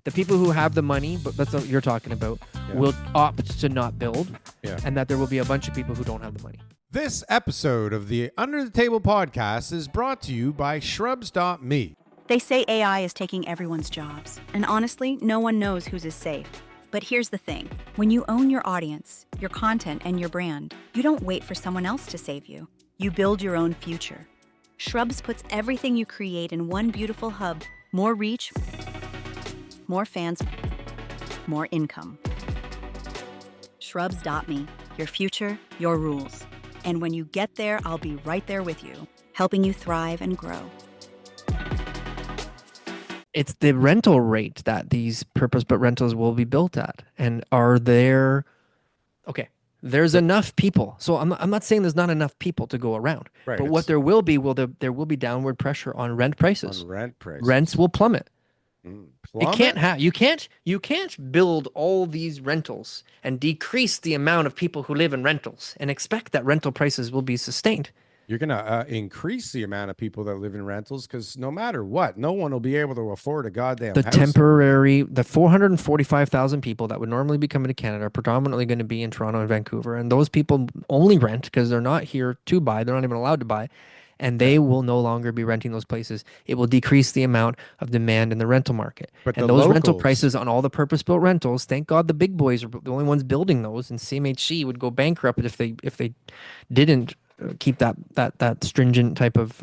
the people who have the money, but that's what you're talking about, will opt to not build, and that there will be a bunch of people who don't have the money. This episode of the Under the Table podcast is brought to you by Shrubs.me. They say AI is taking everyone's jobs, and honestly, no one knows whose is safe. But here's the thing. When you own your audience, your content, and your brand, you don't wait for someone else to save you. You build your own future. Shrubs puts everything you create in one beautiful hub. More reach, more fans, more income. Shrubs.me. Your future, your rules. And when you get there, I'll be right there with you, helping you thrive and grow. It's the rental rate that these purpose-built rentals will be built at. And are there... Okay, there's enough people. So I'm not saying there's not enough people to go around. Right, but what there will be, there will be downward pressure on rent prices. On rent prices. Rents will plummet. Plummet? You can't build all these rentals and decrease the amount of people who live in rentals and expect that rental prices will be sustained. You're going to increase the amount of people that live in rentals because no matter what, no one will be able to afford a goddamn house. The 445,000 people that would normally be coming to Canada are predominantly going to be in Toronto and Vancouver. And those people only rent because they're not here to buy. They're not even allowed to buy. And they will no longer be renting those places. It will decrease the amount of demand in the rental market. But and those rental prices on all the purpose-built rentals, thank God the big boys are the only ones building those, and CMHC would go bankrupt if they didn't keep that stringent type of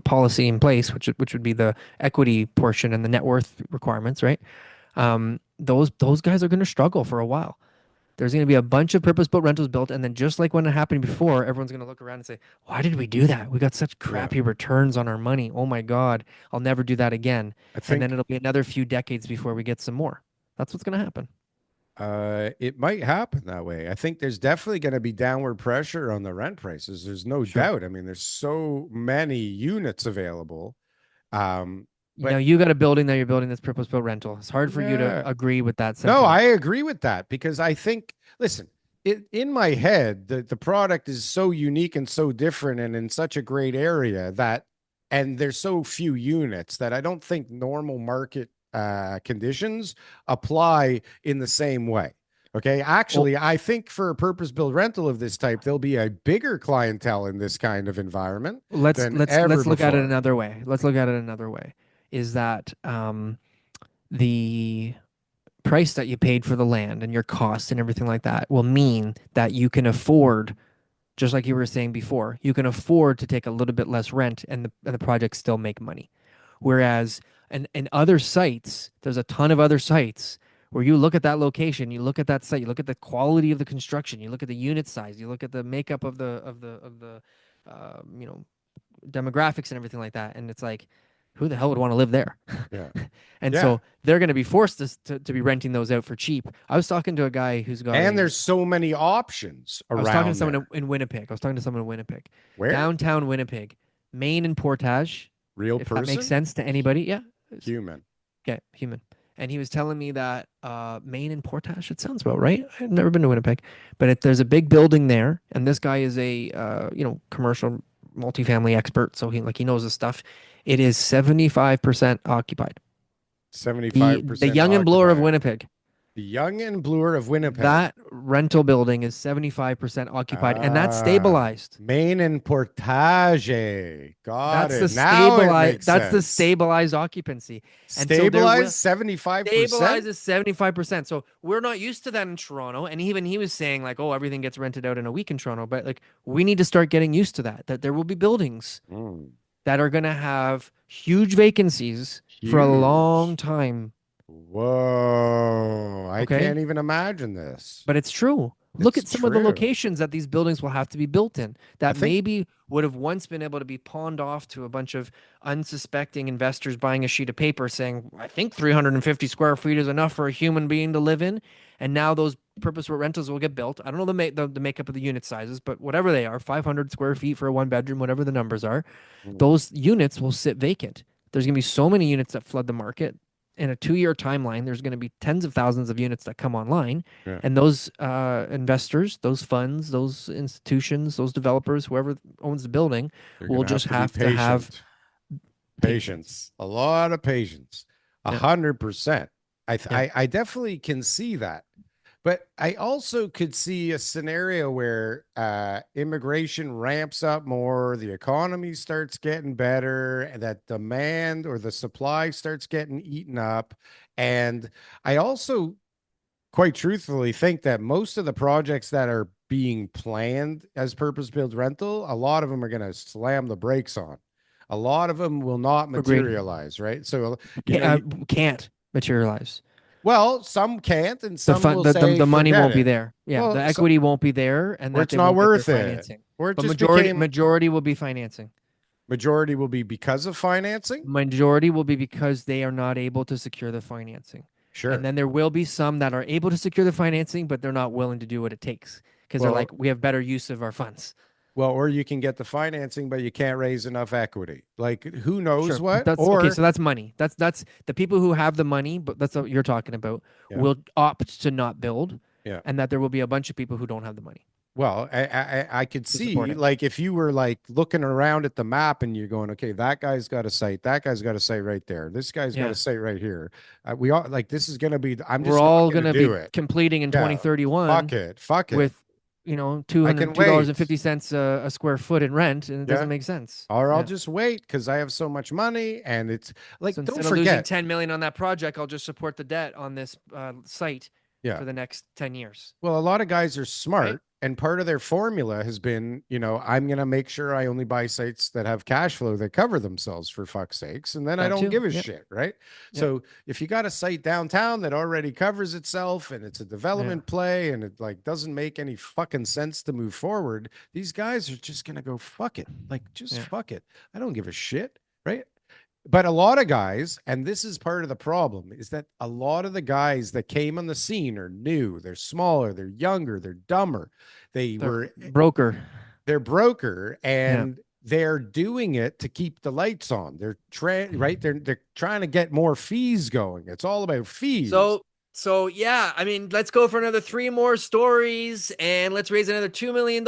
policy in place, which would be the equity portion and the net worth requirements, right? Those guys are going to struggle for a while. There's going to be a bunch of purpose-built rentals built, and then just like when it happened before, everyone's going to look around and say, why did we do that? We got such crappy returns on our money. Oh my God, I'll never do that again. And then it'll be another few decades before we get some more. That's what's going to happen. It might happen that way. I think there's definitely going to be downward pressure on the rent prices. There's no doubt. I mean, there's so many units available. But you got a building that you're building this purpose-built rental. It's hard for you to agree with that sentiment. No, I agree with that because I think, listen, in my head, the product is so unique and so different and in such a great area and there's so few units that I don't think normal market conditions apply in the same way. Okay. Actually, I think for a purpose-built rental of this type, there'll be a bigger clientele in this kind of environment. Let's look at it another way. Is that the price that you paid for the land and your costs and everything like that will mean that you can afford, just like you were saying before, you can afford to take a little bit less rent and the projects still make money. Whereas in other sites, there's a ton of other sites where you look at that location, you look at that site, you look at the quality of the construction, you look at the unit size, you look at the makeup of the demographics and everything like that, and it's like, who the hell would want to live there? Yeah. So they're going to be forced to be renting those out for cheap. I was talking to a guy who's got... And there's so many options around. I was talking to someone in Winnipeg. Where? Downtown Winnipeg. Main and Portage. Real if person? That makes sense to anybody. Yeah. Human. Yeah, human. And he was telling me that Main and Portage, it sounds about right. I've never been to Winnipeg. But there's a big building there, and this guy is a commercial multifamily expert, so he knows his stuff. It is 75% occupied. 75%. The Young and Bloor of Winnipeg. The Young and Bloor of Winnipeg. That rental building is 75% occupied, and that's stabilized. Main and Portage. That's the stabilized occupancy. Stabilized 75%? Stabilized is 75%. So we're not used to that in Toronto. And even he was saying, like, oh, everything gets rented out in a week in Toronto. But, like, we need to start getting used to that there will be buildings that are going to have huge vacancies for a long time. Whoa. I can't even imagine this. But it's true. Look at some of the locations that these buildings will have to be built in that maybe would have once been able to be pawned off to a bunch of unsuspecting investors buying a sheet of paper saying, I think 350 square feet is enough for a human being to live in. And now those purpose-built rentals will get built. I don't know the makeup of the unit sizes, but whatever they are, 500 square feet for a one bedroom, whatever the numbers are, those units will sit vacant. There's going to be so many units that flood the market. In a 2-year timeline, there's going to be tens of thousands of units that come online. Yeah. And those investors, those funds, those institutions, those developers, whoever owns the building, will just have to have patience. A lot of patience. Yeah. 100%. Yeah. I definitely can see that. But I also could see a scenario where immigration ramps up more, the economy starts getting better, and that demand or the supply starts getting eaten up. And I also, quite truthfully, think that most of the projects that are being planned as purpose-built rental, a lot of them are going to slam the brakes on. A lot of them will not Agreed. materialize, right? So, Can't materialize. well, some can't, and The some fun, will the say, money forget won't be it. there. Yeah, the Well, so, equity won't be there, and or that it's they not won't get their worth it, financing. or it But just became majority will be financing. majority will be because of financing. Majority will be because they are not able to secure the financing. And Sure. then there will be some that are able to secure the financing, but they're not willing to do what it takes because they're Well, like, we have better use of our funds. or you can get the financing, but you can't raise enough equity. Like who knows Sure, but what? that's okay. Or So that's money. That's the people who have the money, but that's what you're talking about, yeah, will opt to not build, yeah. and that there will be a bunch of people who don't have the money Well, I could to support see it. like if you were like looking around at the map and you're going, okay, that guy's got a site, that guy's got a site right there, this guy's got a Yeah, site right here. We all like this is gonna be. I'm we're just not all gonna gonna do be it. completing in Yeah, fuck 2031 it, fuck it. with, two I hundred can two dollars and wait. fifty cents a square foot in rent, and it Yeah. doesn't make sense. Or I'll Yeah. just wait because I have so much money and it's So like, don't instead of losing forget. 10 million on that project, I'll just support the debt on this site Yeah. for the next 10 years. Well, a lot of guys are Right? smart, and part of their formula has been, I'm going to make sure I only buy sites that have cash flow that cover themselves for fuck's sakes, and then I That don't too. give a Yep. shit, right? Yep. So if you got a site downtown that already covers itself and it's a Yeah. development play and it like doesn't make any fucking sense to move forward, these guys are just going to go fuck it. Like just Yeah. fuck it. I don't give a shit, right? But a lot of guys, and this is part of the problem, is that a lot of the guys that came on the scene are new, they're smaller, they're younger, they're dumber. They The were broker. they're broker Yeah. and they're doing it to keep the lights on. They're right. They're trying to get more fees going. It's all about fees. So yeah, I mean, let's go for another 3 more stories and let's raise another $2 million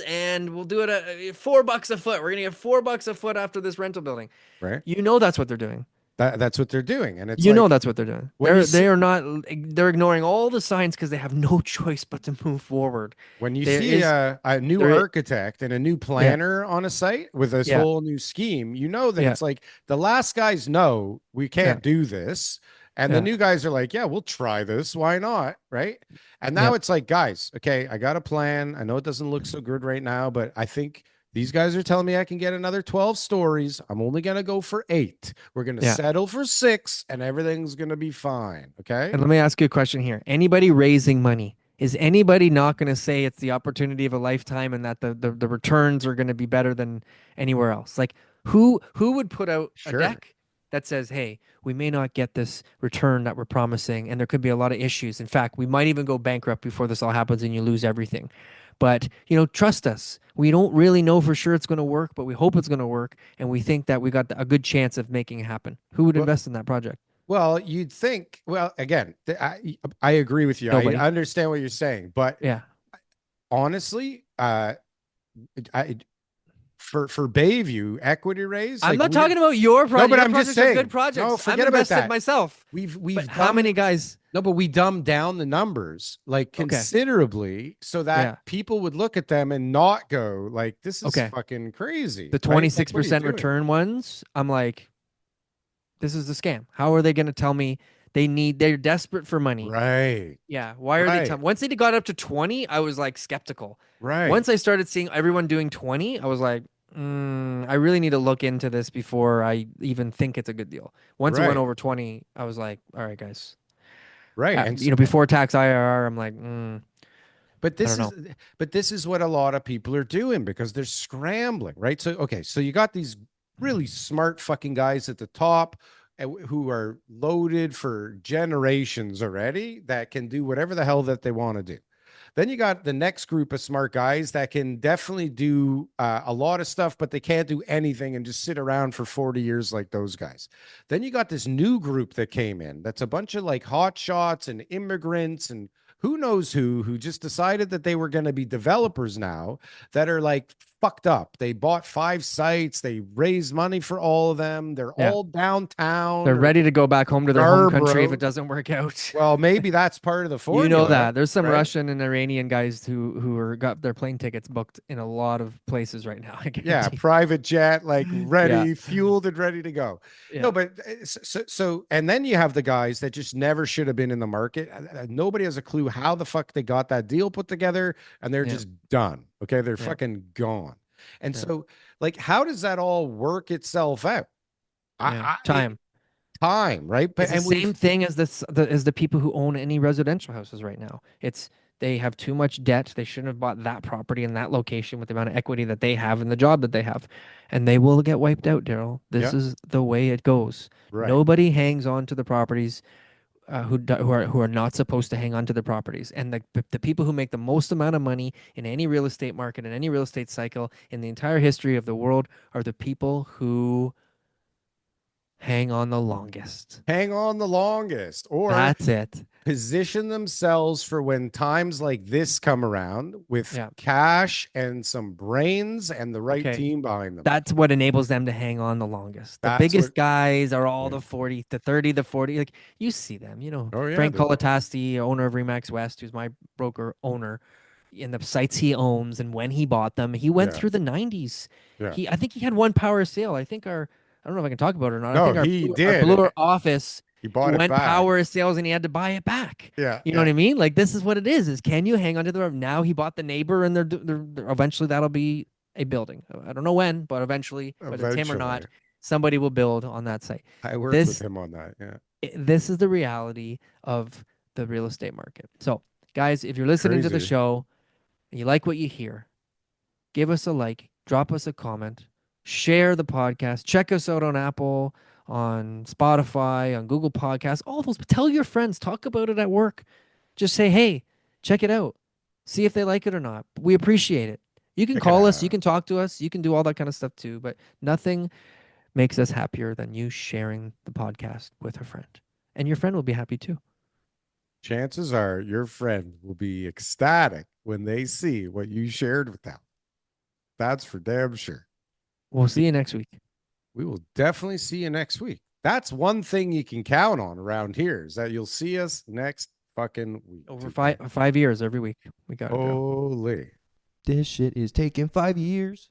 and we'll do it at $4 a foot. We're gonna get $4 a foot after this rental building. Right. That's what they're doing. That's what they're doing. And it's like That's what they're doing. when you They see are not. They're ignoring all the signs because they have no choice but to move forward. when you There see is a new there. architect and a new Yeah. planner on a site with this Yeah. whole new scheme, you know that Yeah. it's like the last guys know we Yeah. can't do this. And the Yeah. new guys are like, yeah, we'll try this. Why not? Right. And now Yeah. it's like, guys, okay, I got a plan. I know it doesn't look so good right now, but I think these guys are telling me I can get another 12 stories. I'm only going to go for 8. We're going to Yeah. settle for 6 and everything's going to be fine. Okay. And let me ask you a question here. Anybody raising money, is anybody not going to say it's the opportunity of a lifetime and that the returns are going to be better than anywhere else? Like who would put out a Sure. deck that says, "Hey, we may not get this return that we're promising and there could be a lot of issues. In fact, we might even go bankrupt before this all happens and you lose everything." But, trust us. We don't really know for sure it's going to work, but we hope it's going to work and we think that we got a good chance of making it happen. Who would Well, invest in that project? Well, you'd think, well, again, I agree with you. I Nobody. understand what you're saying, but Yeah. honestly, I for Bayview equity raise, I'm like not we talking about your project. but Your I'm just projects are good saying, projects. no, I've forget about invested that. myself. We've But how dumbed, many guys? no, but we dumbed down the numbers like Okay. considerably so that Yeah. people would look at them and not go like, this is Okay. fucking crazy. The Right? Like, what are you 26% doing? return ones, I'm like, this is the scam. How are they going to tell me they're desperate for money? Right. Yeah. Why are they Right. telling? Once they got up to 20, I was like skeptical. Right. Once I started seeing everyone doing 20, I was like, I really need to look into this before I even think it's a good deal. Once it went Right. over 20, I was like, all right, guys. Right. And Before tax IRR, I'm like, But I this don't is know. but this is what a lot of people are doing because they're scrambling, right? So okay, so you got these really smart fucking guys at the top who are loaded for generations already that can do whatever the hell that they want to do. Then you got the next group of smart guys that can definitely do a lot of stuff, but they can't do anything and just sit around for 40 years like those guys. Then you got this new group that came in that's a bunch of like hot shots and immigrants and who knows who just decided that they were going to be developers now that are like fucked up. They bought 5 sites. They raised money for all of them. They're all downtown. They're ready to go back home to their home country if it doesn't work out. Well, maybe that's part of the formula. You know that. There's some right? Russian and Iranian guys who are got their plane tickets booked in a lot of places right now. Yeah, private jet, like ready, Yeah. fueled and ready to go. Yeah. No, but so, and then you have the guys that just never should have been in the market. Nobody has a clue how the fuck they got that deal put together, and they're just done. Okay, they're fucking gone. And so, like, how does that all work itself out? Time, right? But it's the same thing as the people who own any residential houses right now. It's they have too much debt. They shouldn't have bought that property in that location with the amount of equity that they have and the job that they have, and they will get wiped out, Darryl. This is the way it goes. Right. Nobody hangs on to the properties who are not supposed to hang on to the properties, and the people who make the most amount of money in any real estate market, in any real estate cycle, in the entire history of the world, are the people who hang on the longest. Or that's it. Position themselves for when times like this come around with cash and some brains and the right team behind them. That's what enables them to hang on the longest. The biggest guys are all the 40, the 30, the 40. Like you see them, Frank Colatasti, owner of Remax West, who's my broker owner, in the sites he owns and when he bought them, he went through the 90s. I think he had one power sale. I don't know if I can talk about it or not. No, I think he did. Our Butler office, he went power sales and he had to buy it back. Yeah. You know what I mean? Like, this is what it is can you hang on to the road? Now he bought the neighbor and they're eventually that'll be a building. I don't know when, but eventually, whether it's him or not, somebody will build on that site. I worked with him on that. Yeah. This is the reality of the real estate market. So, guys, if you're listening to the show and you like what you hear, give us a like, drop us a comment, share the podcast, check us out on Apple, on Spotify, on Google Podcasts, all those. Tell your friends, talk about it at work. Just say, hey, check it out. See if they like it or not. We appreciate it. You can call us, you can talk to us, you can do all that kind of stuff too, but nothing makes us happier than you sharing the podcast with a friend. And your friend will be happy too. Chances are your friend will be ecstatic when they see what you shared with them. That's for damn sure. We'll see you next week. We will definitely see you next week. That's one thing you can count on around here is that you'll see us next fucking week. Over 5 years every week. We got it. Holy. This shit is taking 5 years.